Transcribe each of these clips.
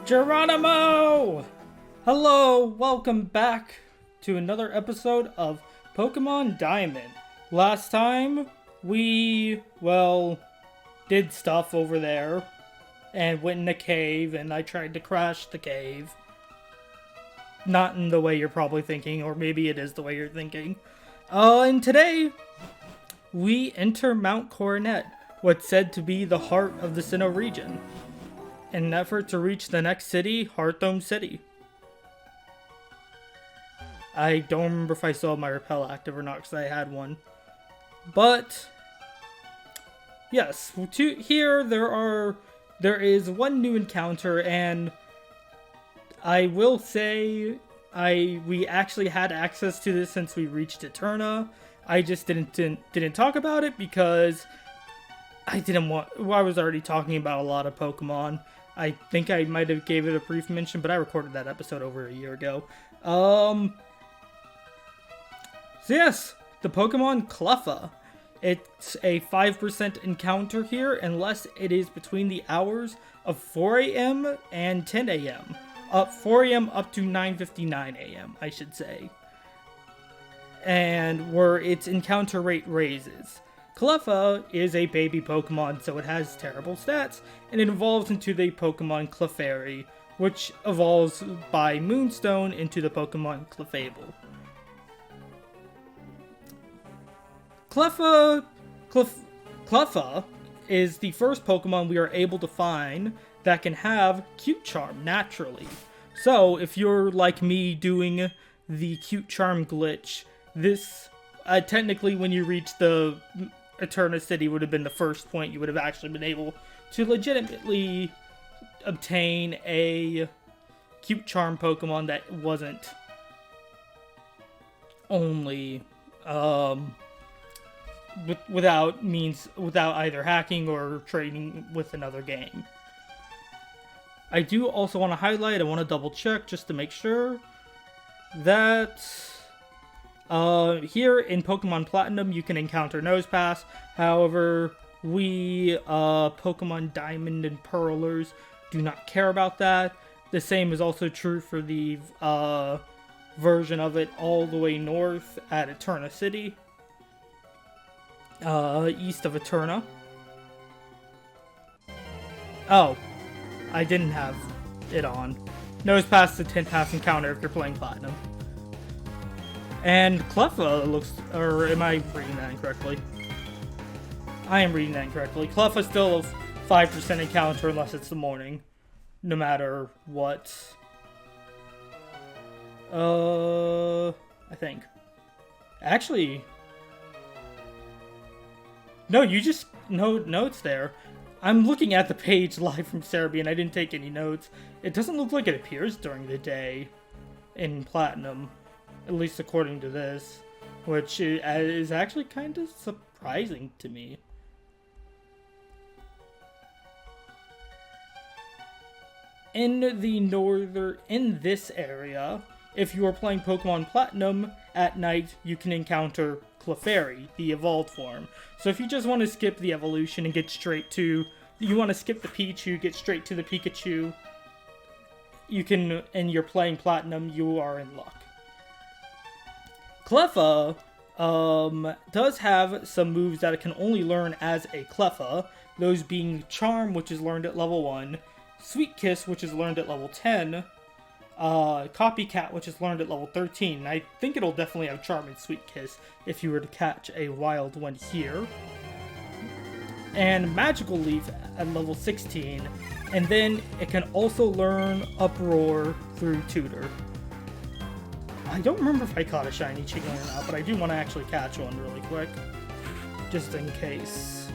Geronimo! Hello, welcome back to another episode of Pokemon Diamond. Last time, we, did stuff over there and went in a cave and I tried to crash the cave. Not in the way you're probably thinking, or maybe it is the way you're thinking. And today, we enter Mount Coronet, what's said to be the heart of the Sinnoh region, in an effort to reach the next city, Hearthome City. I don't remember if I saw my repel active or not, because I had one. But, yes, here there is one new encounter, and I will say we actually had access to this since we reached Eterna. I just didn't talk about it because I was already talking about a lot of Pokemon. I think I might have gave it a brief mention, but I recorded that episode over a year ago. So yes, the Pokemon Cleffa. It's a 5% encounter here unless it is between the hours of 4 a.m. and 10 a.m. 4 a.m. up to 9:59 a.m., I should say. And where its encounter rate raises. Cleffa is a baby Pokemon, so it has terrible stats, and it evolves into the Pokemon Clefairy, which evolves by Moonstone into the Pokemon Clefable. Cleffa is the first Pokemon we are able to find that can have Cute Charm naturally. So, if you're like me doing the Cute Charm glitch, this, technically when you reach the Eterna City would have been the first point you would have actually been able to legitimately obtain a Cute Charm Pokemon that wasn't only, without either hacking or trading with another game. I do also want to highlight, I want to double check just to make sure that here in Pokemon Platinum you can encounter Nosepass. However, we Pokemon Diamond and Pearlers do not care about that. The same is also true for the version of it all the way north at Eterna City, east of Eterna. Oh, I didn't have it on. Nosepass is a 10 pass encounter if you're playing Platinum. And Cleffa looks, or am I reading that incorrectly? I am reading that incorrectly. Cleffa's still a 5% encounter unless it's the morning. No matter what. I think. Actually. No, no notes there. I'm looking at the page live from Cerebi and I didn't take any notes. It doesn't look like it appears during the day in Platinum. At least according to this. Which is actually kind of surprising to me. In this area, if you are playing Pokemon Platinum at night, you can encounter Clefairy, the evolved form. So if you just want to skip the evolution and get straight to, you want to skip the Pichu, get straight to the Pikachu, you can, and you're playing Platinum, you are in luck. Cleffa does have some moves that it can only learn as a Cleffa, those being Charm, which is learned at level 1, Sweet Kiss, which is learned at level 10, Copycat, which is learned at level 13. I think it'll definitely have Charm and Sweet Kiss if you were to catch a wild one here. And Magical Leaf at level 16. And then it can also learn Uproar through Tutor. I don't remember if I caught a shiny Chingling or not, but I do want to actually catch one really quick. Just in case.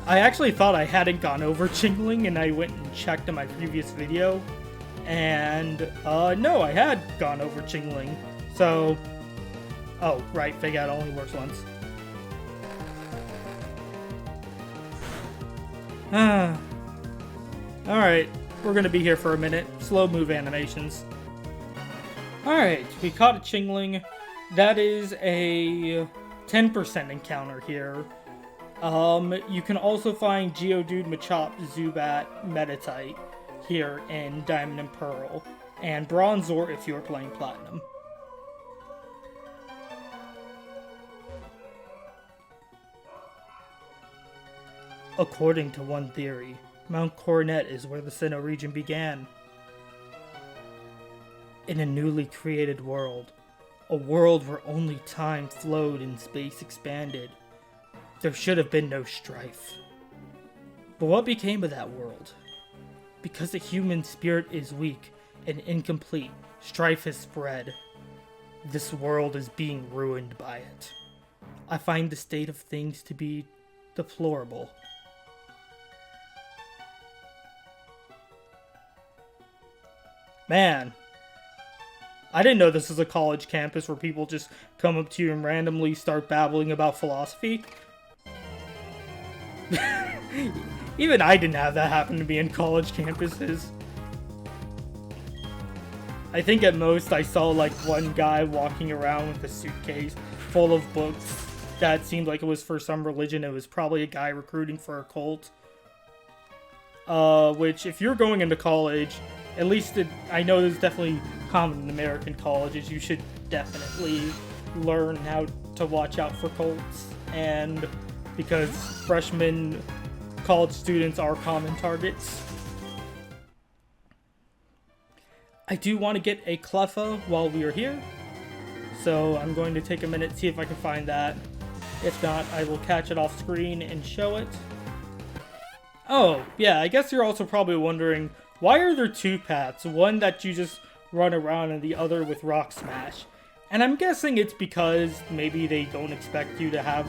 I actually thought I hadn't gone over Chingling, and I went and checked in my previous video. And, no, I had gone over Chingling. So, oh, right, Fig Out only works once. Alright, we're gonna be here for a minute. Slow move animations. Alright, we caught a Chingling. That is a 10% encounter here. You can also find Geodude, Machop, Zubat, Meditite here in Diamond and Pearl, and Bronzor if you're playing Platinum. According to one theory, Mount Coronet is where the Sinnoh region began. In a newly created world, a world where only time flowed and space expanded, there should have been no strife. But what became of that world? Because the human spirit is weak and incomplete, strife has spread. This world is being ruined by it. I find the state of things to be deplorable. Man, I didn't know this was a college campus where people just come up to you and randomly start babbling about philosophy. Even I didn't have that happen to me in college campuses. I think at most I saw like one guy walking around with a suitcase full of books that seemed like it was for some religion. It was probably a guy recruiting for a cult. Which, if you're going into college, at least I know this is definitely common in American colleges, you should definitely learn how to watch out for cults, and because freshman college students are common targets. I do want to get a Cleffa while we are here, so I'm going to take a minute, see if I can find that. If not, I will catch it off screen and show it. Oh, yeah, I guess you're also probably wondering, why are there two paths? One that you just run around and the other with Rock Smash. And I'm guessing it's because maybe they don't expect you to have,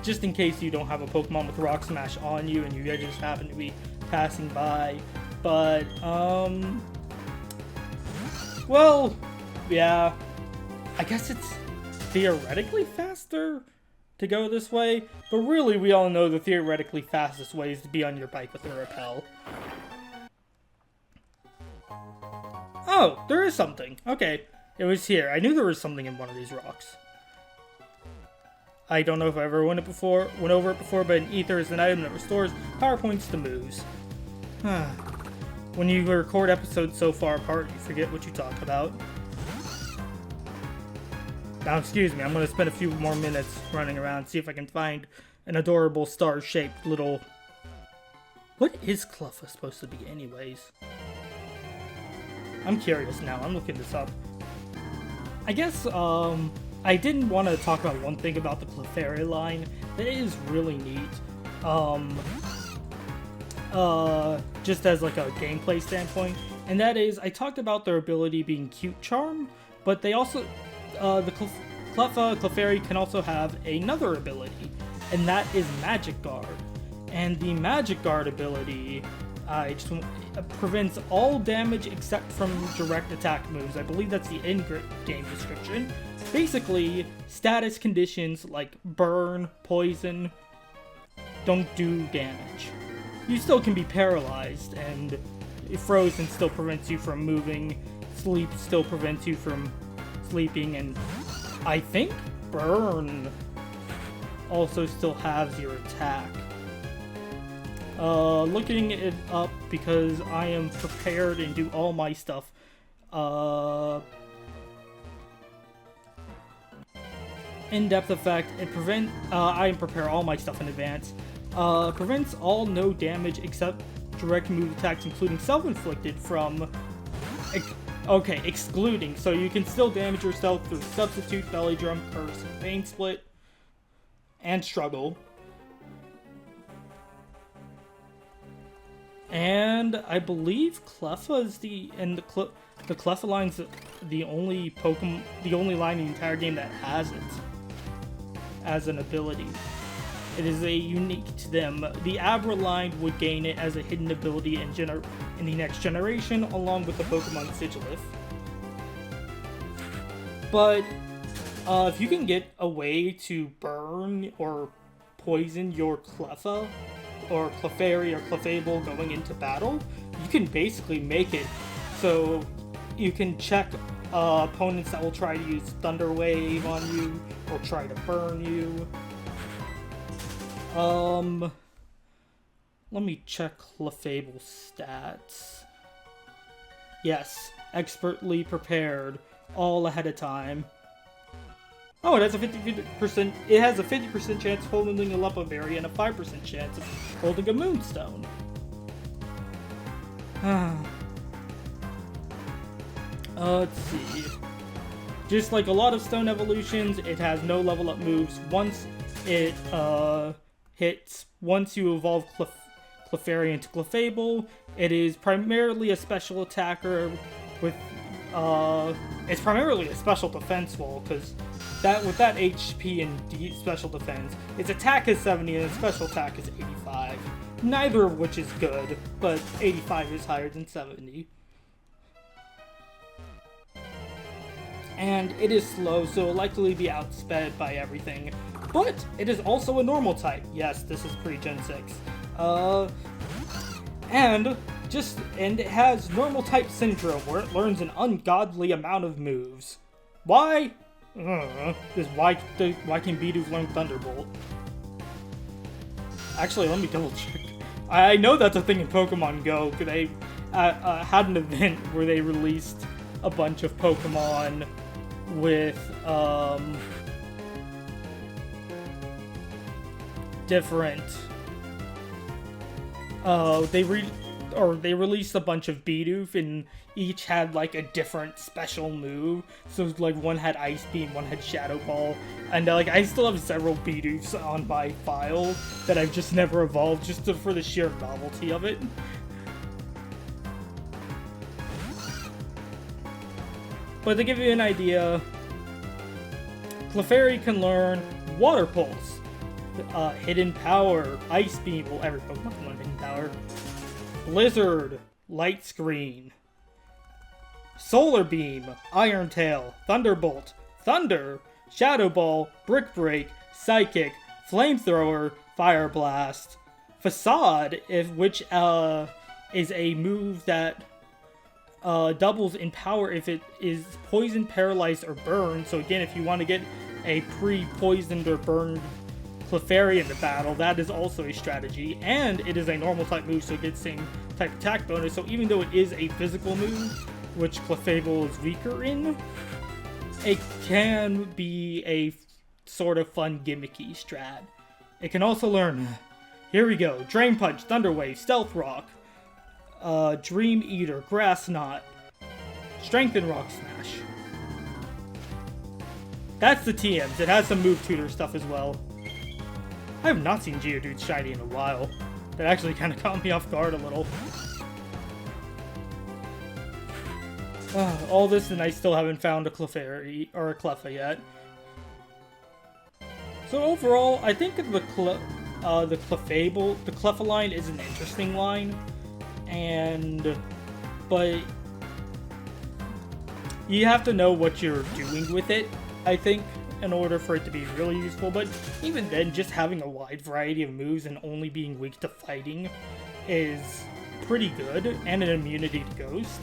just in case you don't have a Pokemon with Rock Smash on you and you guys just happen to be passing by. But, well, yeah, I guess it's theoretically faster to go this way, but really we all know the theoretically fastest way is to be on your bike with a Repel. Oh, there is something. Okay, it was here. I knew there was something in one of these rocks. I don't know if I ever went over it before, but an ether is an item that restores power points to moves. When you record episodes so far apart, you forget what you talk about. Now, excuse me, I'm going to spend a few more minutes running around, see if I can find an adorable star-shaped little... What is Cleffa supposed to be anyways? I'm curious now, I'm looking this up. I guess, I didn't want to talk about one thing about the Clefairy line that is really neat. Just as like a gameplay standpoint, and that is, I talked about their ability being Cute Charm, but they also, the Clefairy can also have another ability, and that is Magic Guard. And the Magic Guard ability prevents all damage except from direct attack moves. I believe that's the in-game description. Basically, status conditions like burn, poison, don't do damage. You still can be paralyzed, and frozen still prevents you from moving, sleep still prevents you from sleeping, and I think burn also still halves your attack. Looking it up because I am prepared and do all my stuff. In-depth effect, I am prepare all my stuff in advance. Prevents all no damage except direct move attacks, including self-inflicted from... excluding. So you can still damage yourself through Substitute, Belly Drum, Curse, Pain Split, and Struggle. And I believe Cleffa is the Cleffa line's the only Pokemon, the only line in the entire game that has it as an ability. It is unique to them. The Abra line would gain it as a hidden ability in the next generation, along with the Pokemon Sigilyph. But if you can get a way to burn or poison your Cleffa, or Clefairy or Clefable going into battle, you can basically make it so you can check opponents that will try to use Thunder Wave on you or try to burn you. Let me check Clefable's stats. Yes, expertly prepared, all ahead of time. Oh, it has a 50%. It has a 50% chance of holding a Leppa Berry and a 5% chance of holding a Moonstone. Let's see. Just like a lot of Stone evolutions, it has no level up moves. Once it once you evolve Clefairy into Clefable, it is primarily a special attacker with it's primarily a special defense wall, because with that HP and special defense, its attack is 70 and its special attack is 85. Neither of which is good, but 85 is higher than 70. And it is slow, so it'll likely be outsped by everything. But it is also a normal type. Yes, this is pre-Gen 6. And it has normal type syndrome, where it learns an ungodly amount of moves. Why? Why can Bidoof learn Thunderbolt? Actually, let me double check. I know that's a thing in Pokemon Go, because they had an event where they released a bunch of Pokemon with different they released a bunch of Bidoof, and each had like a different special move. So like one had Ice Beam, one had Shadow Ball, and like I still have several Bidoofs on my file that I've just never evolved, just for the sheer novelty of it. But to give you an idea, Clefairy can learn Water Pulse, Hidden Power, Ice Beam. Well, every Pokemon can learn Hidden Power. Blizzard, Light Screen, Solar Beam, Iron Tail, Thunderbolt, Thunder, Shadow Ball, Brick Break, Psychic, Flamethrower, Fire Blast, Facade, which is a move that doubles in power if it is poisoned, paralyzed, or burned. So again, if you want to get a pre-poisoned or burned Clefairy in the battle, that is also a strategy. And it is a normal type move, so it gets same type attack bonus. So even though it is a physical move, which Clefable is weaker in, it can be a sort of fun gimmicky strat. It can also learn, here we go, Drain Punch, Thunder Wave, Stealth Rock, Dream Eater, Grass Knot, Strengthen Rock Smash. That's the TMs. It has some move tutor stuff as well. I have not seen Geodude shiny in a while. That actually kind of caught me off guard a little. All this, and I still haven't found a Clefairy or a Cleffa yet. So overall, I think the Cleffa line is an interesting line, but you have to know what you're doing with it, I think, in order for it to be really useful. But even then, just having a wide variety of moves and only being weak to fighting is pretty good, and an immunity to Ghost.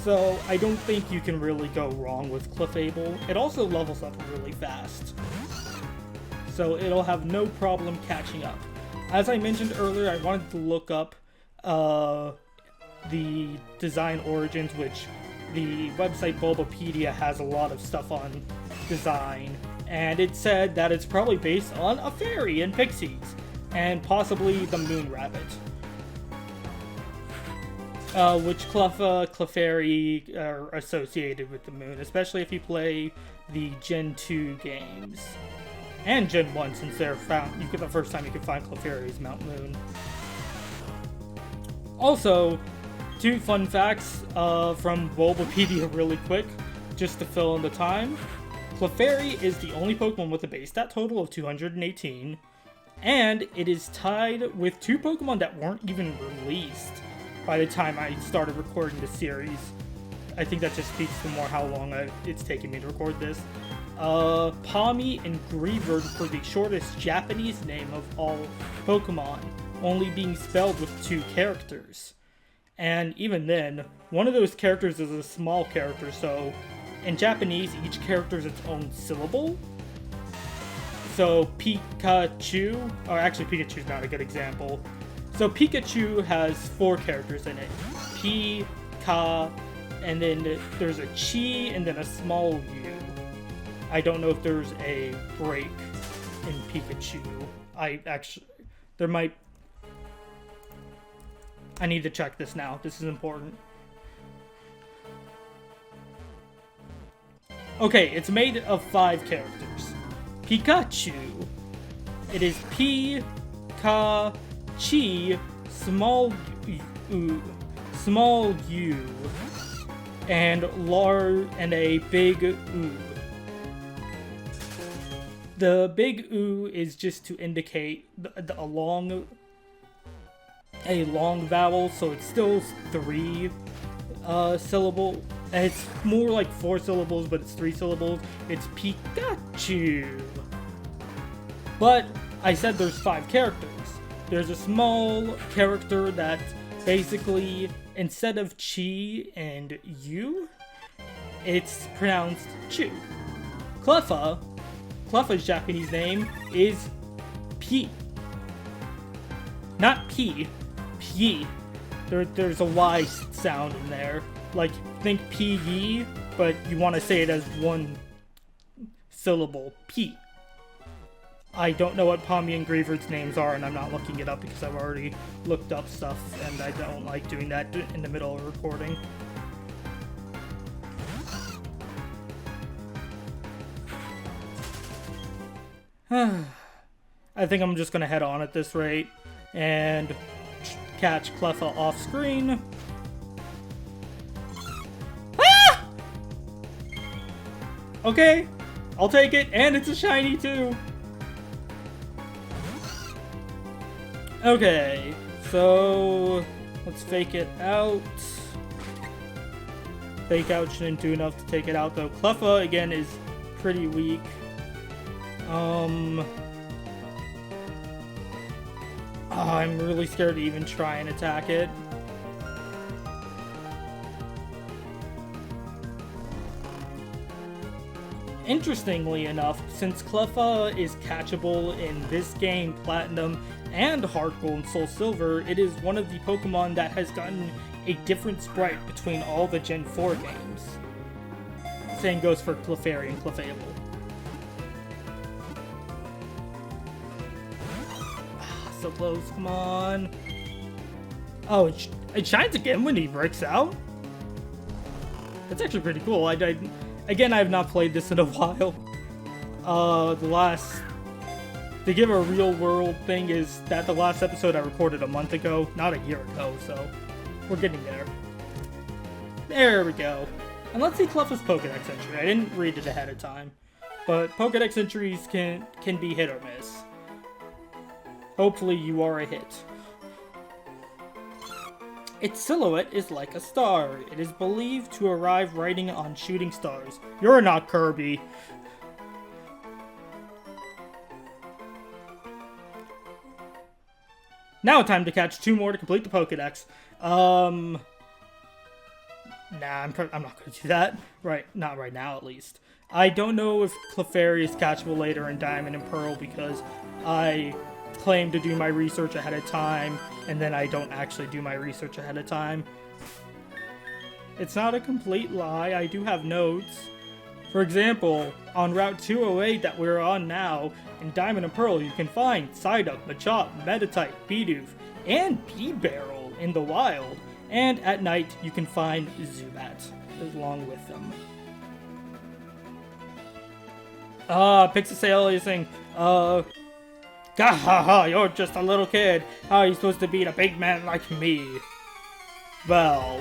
So I don't think you can really go wrong with Clefable. It also levels up really fast, so it'll have no problem catching up. As I mentioned earlier, I wanted to look up the design origins, which the website Bulbapedia has a lot of stuff on design, and it said that it's probably based on a fairy and pixies, and possibly the Moon Rabbit. Which Clefairy are associated with the moon, especially if you play the Gen 2 games. And Gen 1, since they're found, the first time you can find Clefairy is Mount Moon. Also, 2 fun facts from Bulbapedia really quick, just to fill in the time. Clefairy is the only Pokemon with a base stat total of 218, and it is tied with 2 Pokemon that weren't even released by the time I started recording the series. I think that just speaks to more how long it's taken me to record this. Pawmi and Greavard for the shortest Japanese name of all Pokemon, only being spelled with 2 characters. And even then, one of those characters is a small character, so in Japanese, each character is its own syllable. So Pikachu, or actually Pikachu's not a good example. So Pikachu has 4 characters in it. P, Ka, and then there's a Chi, and then a small U. I don't know if there's a break in Pikachu. There might... I need to check this now. This is important. Okay, it's made of 5 characters. Pikachu. It is P, Ka, Chi, small U, and a big U. The big U is just to indicate a long vowel, so it's still 3 syllable. It's more like 4 syllables, but it's 3 syllables. It's Pikachu. But I said there's 5 characters. There's a small character that basically, instead of Chi and U, it's pronounced Chu. Cleffa's Japanese name is P. Not P. P. There's a Y sound in there. Like, think P-Y, but you want to say it as 1 syllable. P. I don't know what Pommy and Griever's names are, and I'm not looking it up because I've already looked up stuff, and I don't like doing that in the middle of recording. I think I'm just gonna head on at this rate and catch Cleffa off screen. Ah! Okay, I'll take it, and it's a shiny too. Okay, so let's fake it out. Fake out shouldn't do enough to take it out though. Cleffa again is pretty weak. I'm really scared to even try and attack it. Interestingly enough, since Cleffa is catchable in this game, Platinum, and Heart Gold and Soul Silver, it is one of the Pokemon that has gotten a different sprite between all the Gen 4 games. Same goes for Clefairy and Clefable. So close, come on. Oh, it shines again when he breaks out? That's actually pretty cool. Again, I have not played this in a while. To give a real world thing is that the last episode I recorded a month ago, not a year ago, so we're getting there. There we go. And let's see Cleffa's Pokedex entry. I didn't read it ahead of time, but Pokedex entries can be hit or miss. Hopefully you are a hit. Its silhouette is like a star. It is believed to arrive riding on shooting stars. You're not Kirby. Now time to catch 2 more to complete the Pokedex. Nah, I'm not going to do that. Not right now, at least. I don't know if Clefairy is catchable later in Diamond and Pearl because I claim to do my research ahead of time, and then I don't actually do my research ahead of time. It's not a complete lie. I do have notes. For example, on Route 208 that we're on now, in Diamond and Pearl, you can find Psyduck, Machop, Meditite, Bidoof, and Beedbarrel in the wild. And at night, you can find Zubat along with them. Pixisale is saying, Gahaha, you're just a little kid. How are you supposed to beat a big man like me? Well,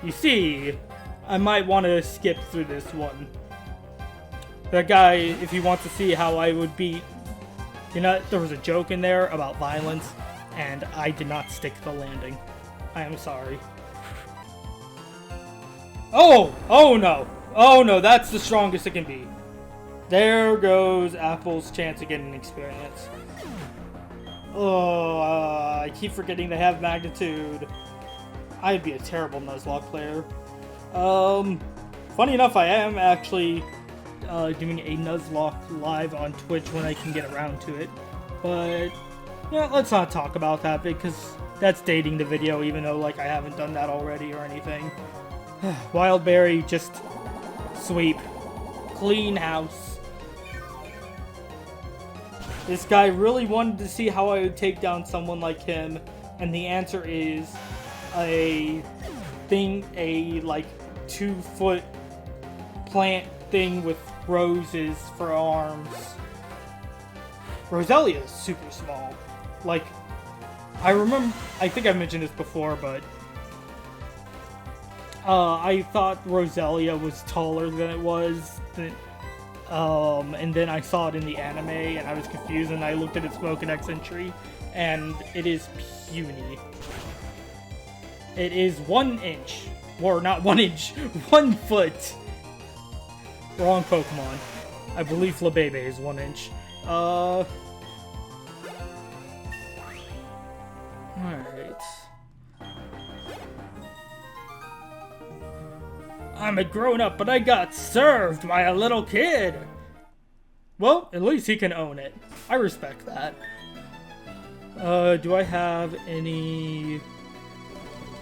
you see, I might want to skip through this one. That guy, if he wants to see how I would beat... You know, there was a joke in there about violence, and I did not stick the landing. I am sorry. Oh! Oh no! Oh no, that's the strongest it can be. There goes Apple's chance of getting experience. Oh, I keep forgetting they have magnitude. I'd be a terrible Nuzlocke player. Funny enough, I am actually doing a Nuzlocke live on Twitch when I can get around to it. But yeah, let's not talk about that because that's dating the video, even though like I haven't done that already or anything. Wildberry, just sweep. Clean house. This guy really wanted to see how I would take down someone like him, and the answer is a like 2-foot plant thing with roses for arms. Roselia is super small. Like, I think I mentioned this before, but I thought Roselia was taller than it was. And then I saw it in the anime, and I was confused, and I looked at its Pokédex entry, and it is puny. It is 1 inch. Or not 1 inch, 1 foot. Wrong Pokemon. I believe Flabebe is 1 inch. Alright. I'm a grown-up, but I got served by a little kid! Well, at least he can own it. I respect that. Do I have any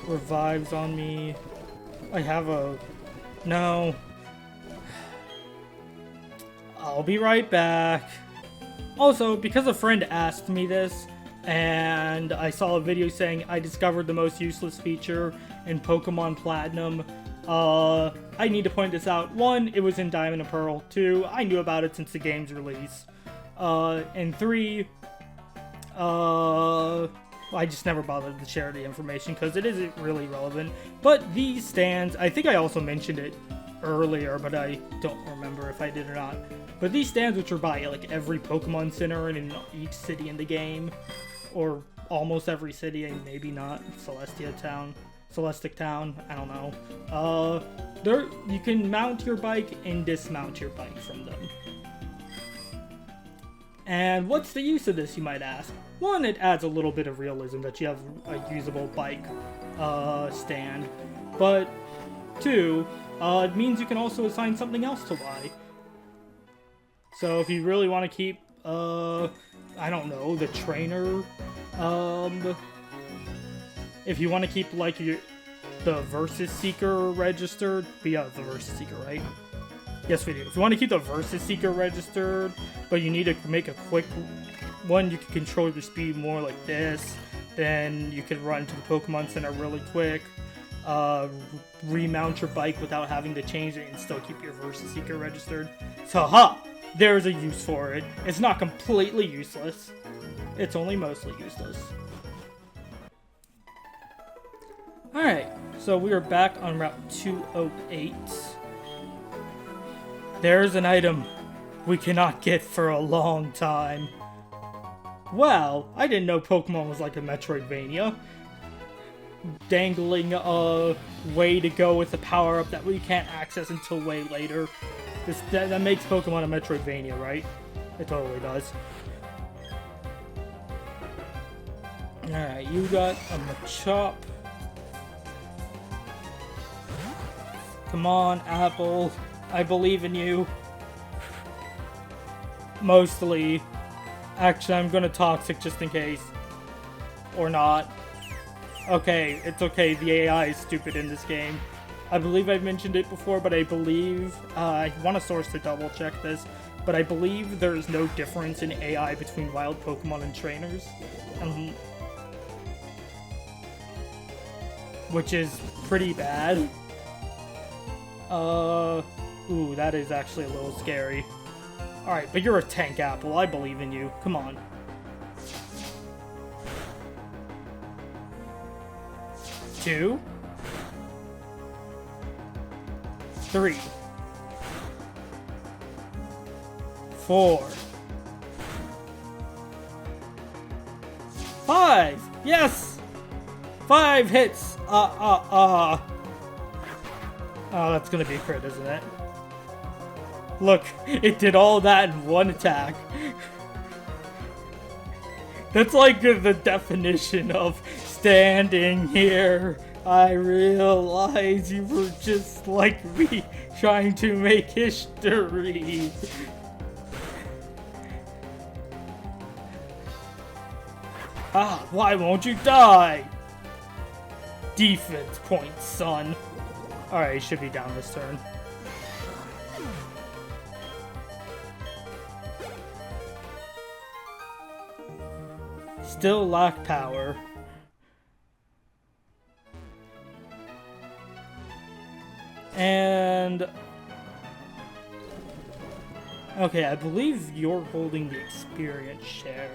revives on me? I have a... No. I'll be right back. Also, because a friend asked me this, and I saw a video saying I discovered the most useless feature in Pokemon Platinum, I need to point this out. 1, it was in Diamond and Pearl. 2, I knew about it since the game's release. And 3, I just never bothered to share the information because it isn't really relevant. But these stands, I think I also mentioned it earlier, but I don't remember if I did or not. But these stands, which are by like every Pokemon Center and in each city in the game, or almost every city, and maybe not Celestia Town. Celestic Town, I don't know. You can mount your bike and dismount your bike from them. And what's the use of this, you might ask? 1, it adds a little bit of realism that you have a usable bike stand. But 2, it means you can also assign something else to Y. So if you really want to keep, I don't know, the trainer, if you want to keep, like, the Versus Seeker registered, the Versus Seeker, right? Yes, we do. If you want to keep the Versus Seeker registered, but you need to make a quick one, you can control your speed more like this, then you can run to the Pokemon Center really quick, remount your bike without having to change it, and still keep your Versus Seeker registered. So, there's a use for it. It's not completely useless. It's only mostly useless. Alright, so we are back on Route 208. There's an item we cannot get for a long time. Well, I didn't know Pokemon was like a Metroidvania. Dangling a way to go with a power-up that we can't access until way later. That makes Pokemon a Metroidvania, right? It totally does. Alright, you got a Machop. Come on, Apple. I believe in you. Mostly. Actually, I'm gonna Toxic just in case. Or not. Okay, it's okay. The AI is stupid in this game. I believe I've mentioned it before, but I believe... I want a source to double check this. But I believe there is no difference in AI between wild Pokemon and trainers. Which is pretty bad. Ooh, that is actually a little scary. Alright, but you're a tank, Apple. I believe in you. Come on. Two. 3. 4. 5. Yes! 5 hits. Oh, that's gonna be a crit, isn't it? Look, it did all that in one attack. That's like the definition of standing here I realize you were just like me, trying to make history. Ah, why won't you die? Defense points, son. Alright, he should be down this turn. Still lack power. And... okay, I believe you're holding the experience share.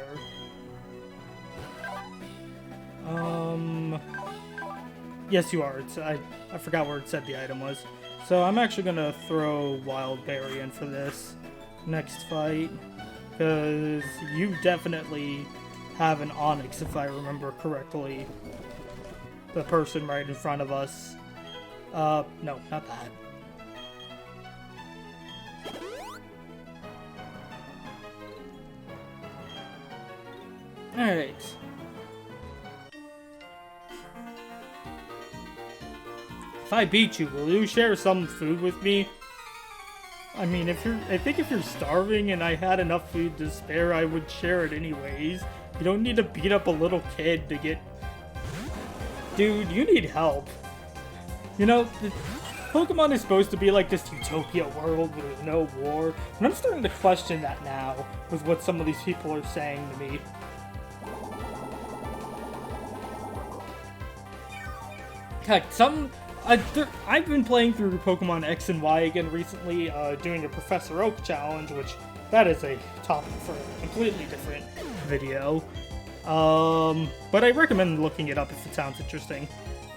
Yes, you are. I forgot where it said the item was. So I'm actually gonna throw Wild Berry in for this next fight. Because you definitely have an Onyx, if I remember correctly. The person right in front of us. No, not that. Alright. If I beat you, will you share some food with me? I mean, I think if you're starving and I had enough food to spare, I would share it anyways. You don't need to beat up a little kid to get... Dude, you need help. You know, Pokemon is supposed to be like this utopia world with no war, and I'm starting to question that now, with what some of these people are saying to me. Heck, I've been playing through Pokemon X and Y again recently, doing a Professor Oak challenge, which that is a topic for a completely different video. But I recommend looking it up if it sounds interesting.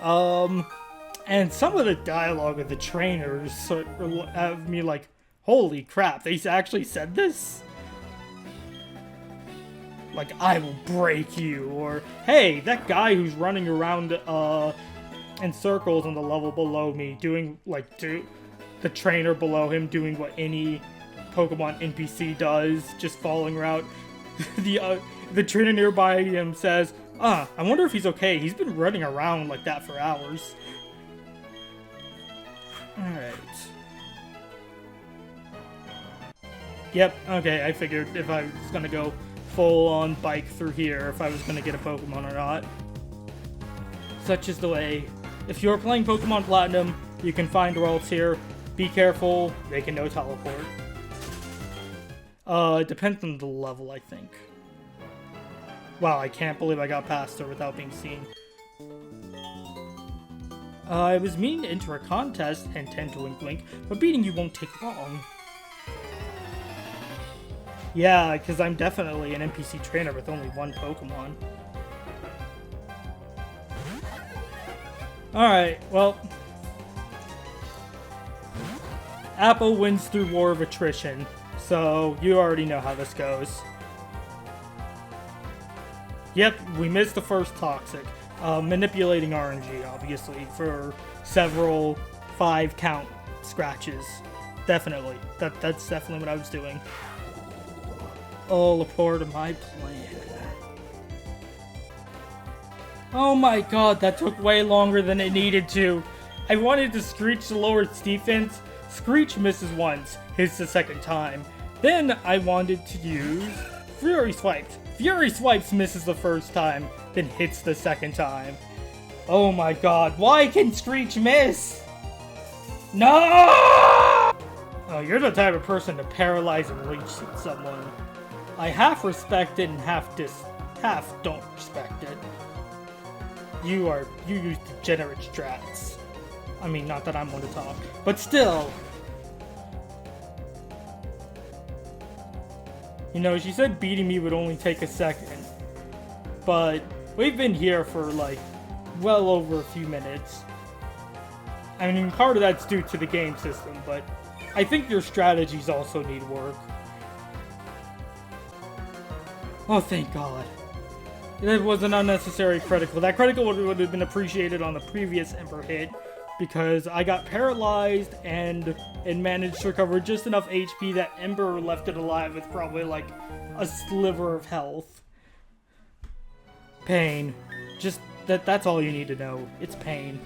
And some of the dialogue of the trainers sort of have me like, holy crap, they actually said this? Like, I will break you, or, hey, that guy who's running around, in circles on the level below me, doing, like, the trainer below him doing what any Pokemon NPC does, just following around. The trainer nearby him says, I wonder if he's okay. He's been running around like that for hours. Alright. Yep, okay, I figured if I was gonna go full-on bike through here, if I was gonna get a Pokemon or not. Such is the way. If you're playing Pokemon Platinum, you can find worlds here. Be careful, they can no teleport. It depends on the level, I think. Wow, I can't believe I got past her without being seen. I was meaning to enter a contest, hint hint wink wink, but beating you won't take long. Yeah, because I'm definitely an NPC trainer with only one Pokemon. Alright, well... Apple wins through War of Attrition, so you already know how this goes. Yep, we missed the first Toxic. Manipulating RNG, obviously, for several 5-count scratches. Definitely. That's definitely what I was doing. All a part of my plan. Oh my god, that took way longer than it needed to. I wanted to Screech to lower its defense. Screech misses once, hits the second time. Then I wanted to use Fury Swipes. Fury Swipes misses the first time, then hits the second time. Oh my god, why can Screech miss? No! Oh, you're the type of person to paralyze and leech someone. I half respect it and half don't respect it. You use degenerate strats. I mean, not that I'm one to talk, but still. You know, she said beating me would only take a second, but we've been here for like well over a few minutes. I mean, part of that's due to the game system, but I think your strategies also need work. Oh, thank God. That was an unnecessary critical. That critical would have been appreciated on the previous Ember hit, because I got paralyzed and it managed to recover just enough HP that Ember left it alive with probably like a sliver of health. Pain. Just That's all you need to know. It's pain.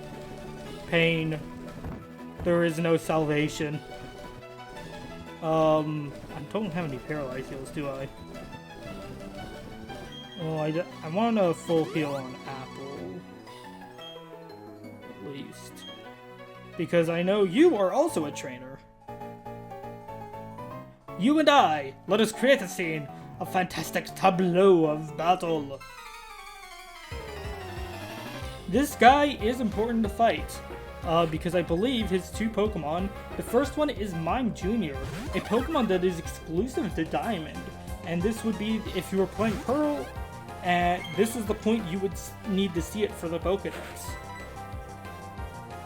Pain. There is no salvation. I don't have any paralyzed heals, do I? Oh, I want a full heal on Apple. At least. Because I know you are also a trainer. You and I, let us create a scene, a fantastic tableau of battle. This guy is important to fight, because I believe his two Pokemon, the first one is Mime Jr., a Pokemon that is exclusive to Diamond, and this would be if you were playing Pearl, and this is the point you would need to see it for the Pokedex.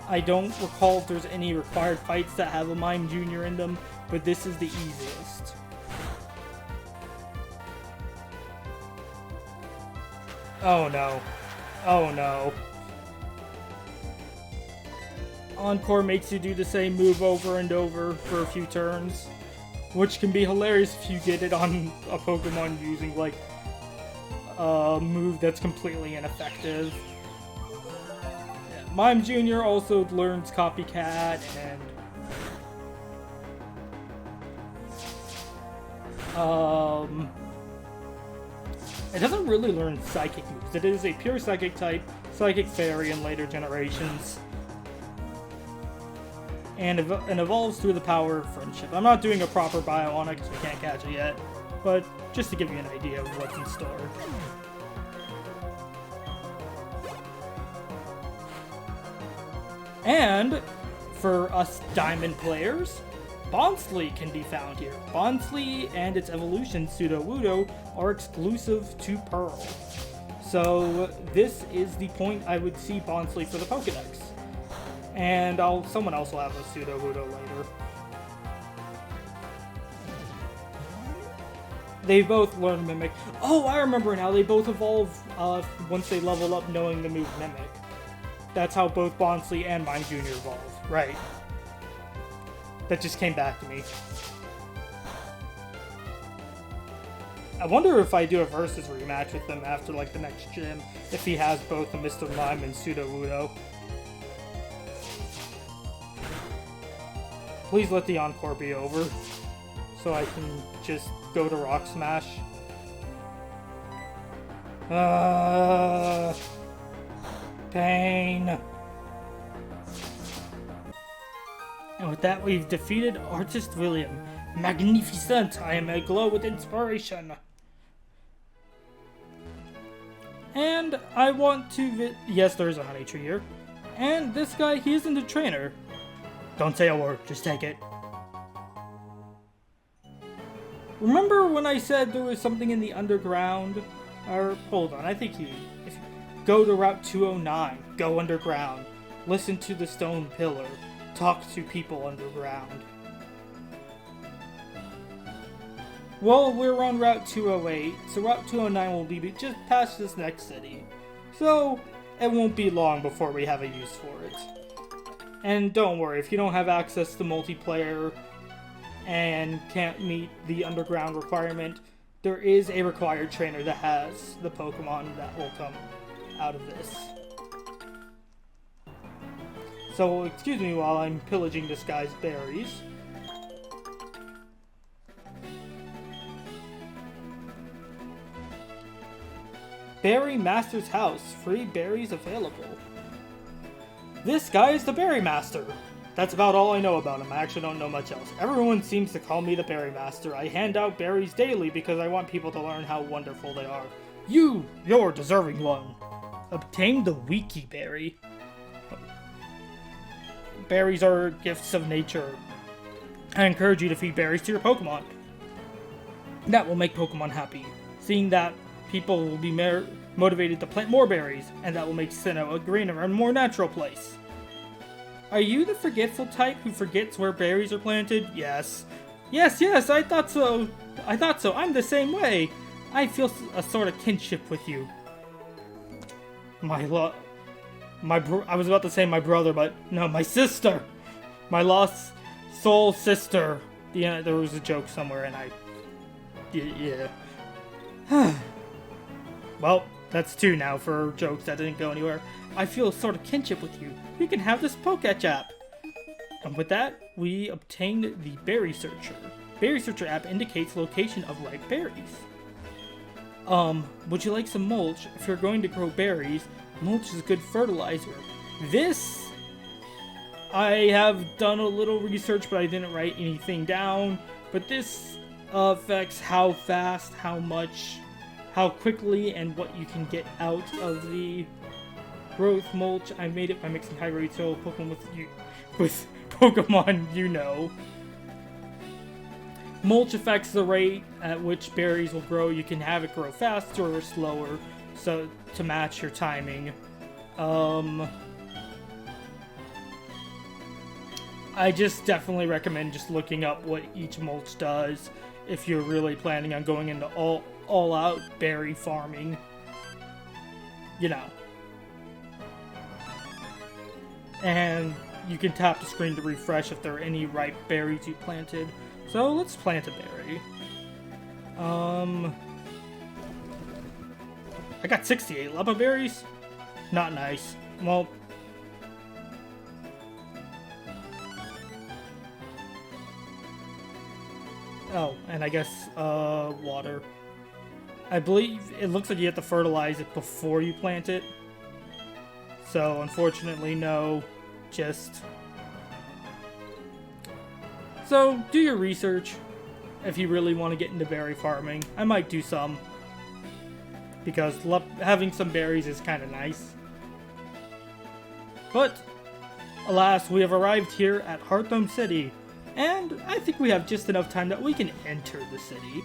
I don't recall if there's any required fights that have a Mime Jr. in them, but this is the easiest. Oh no. Oh no. Encore makes you do the same move over and over for a few turns, which can be hilarious if you get it on a Pokemon using like a move that's completely ineffective. Yeah. Mime Jr. also learns Copycat and it doesn't really learn Psychic moves. It is a pure Psychic type, Psychic Fairy in later generations. And evolves through the power of friendship. I'm not doing a proper bio on it because we can't catch it yet, but just to give you an idea of what's in store. And for us Diamond players, Bonsly can be found here. Bonsly and its evolution, Sudowoodo, are exclusive to Pearl. So this is the point I would see Bonsly for the Pokedex. And someone else will have a Sudowoodo later. They both learn Mimic. Oh, I remember now. They both evolve once they level up knowing the move Mimic. That's how both Bonsly and Mime Jr. evolve. Right. That just came back to me. I wonder if I do a versus rematch with him after like the next gym, if he has both the Mr. Mime and Sudowoodo. Please let the Encore be over, so I can just go to Rock Smash. Pain. And with that, we've defeated Artist William. Magnificent! I am aglow with inspiration. And I want to yes, there's a honey tree here. And this guy, he isn't a trainer. Don't say a word, just take it. Remember when I said there was something in the underground? Or, hold on, I think if you go to Route 209, go underground, listen to the stone pillar, talk to people underground. Well, we're on Route 208, so Route 209 will be just past this next city. So, it won't be long before we have a use for it. And don't worry, if you don't have access to multiplayer and can't meet the underground requirement, there is a required trainer that has the Pokemon that will come out of this. So, excuse me while I'm pillaging this guy's berries. Berry Master's house. Free berries available. This guy is the Berry Master. That's about all I know about him. I actually don't know much else. Everyone seems to call me the Berry Master. I hand out berries daily because I want people to learn how wonderful they are. You're a deserving one. Obtain the Wiki Berry. Berries are gifts of nature. I encourage you to feed berries to your Pokemon. That will make Pokemon happy. Seeing that people will be motivated to plant more berries, and that will make Sinnoh a greener and more natural place. Are you the forgetful type who forgets where berries are planted? Yes. Yes, I thought so. I'm the same way. I feel a sort of kinship with you. I was about to say my brother, but no, my sister. My lost soul sister. Yeah, there was a joke somewhere, and yeah. Well, That's two now for jokes that didn't go anywhere. I feel a sort of kinship with you. You can have this Poketch app. And with that, we obtained the Berry Searcher. Berry Searcher app indicates location of ripe berries. Would you like some mulch? If you're going to grow berries, mulch is good fertilizer. This, I have done a little research, but I didn't write anything down. But this affects how fast, how much, how quickly, and what you can get out of the growth mulch. I made it by mixing high-grade soil Pokemon with Pokemon you know. Mulch affects the rate at which berries will grow. You can have it grow faster or slower, so to match your timing. I just definitely recommend just looking up what each mulch does if you're really planning on going into all-out berry farming. You know. And you can tap the screen to refresh if there are any ripe berries you planted. So let's plant a berry. I got 68 Leppa berries. Not nice. Well, oh, and I guess water. I believe it looks like you have to fertilize it before you plant it. So unfortunately, no. So, do your research if you really want to get into berry farming. I might do some, because having some berries is kind of nice. But, alas, we have arrived here at Heartdome City, and I think we have just enough time that we can enter the city.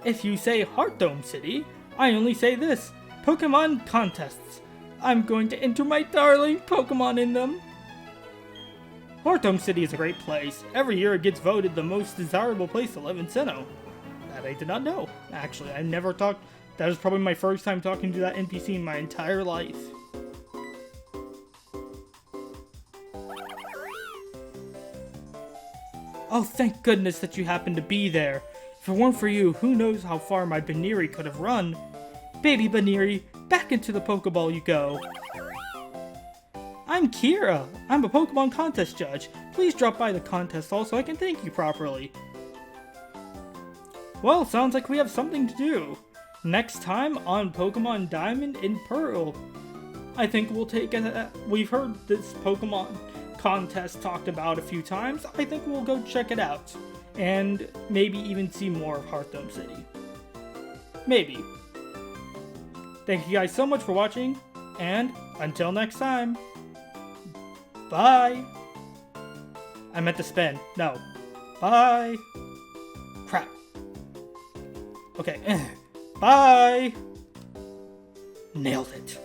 If you say Heartdome City, I only say this: Pokemon contests. I'm going to enter my darling Pokemon in them. Heartdome City is a great place. Every year it gets voted the most desirable place to live in Sinnoh. That I did not know. Actually, I never talked. That was probably my first time talking to that NPC in my entire life. Oh, thank goodness that you happened to be there. If it weren't for you, who knows how far my Baniri could have run. Baby Baniri, back into the Pokeball you go. I'm Kira. I'm a Pokemon contest judge. Please drop by the contest hall so I can thank you properly. Well, sounds like we have something to do. Next time on Pokemon Diamond and Pearl. I think we'll take a... We've heard this Pokemon contest talked about a few times. I think we'll go check it out. And maybe even see more of Heartdome City. Maybe. Thank you guys so much for watching, and until next time, bye! I meant to spin. No. Bye! Crap. Okay. Bye! Nailed it.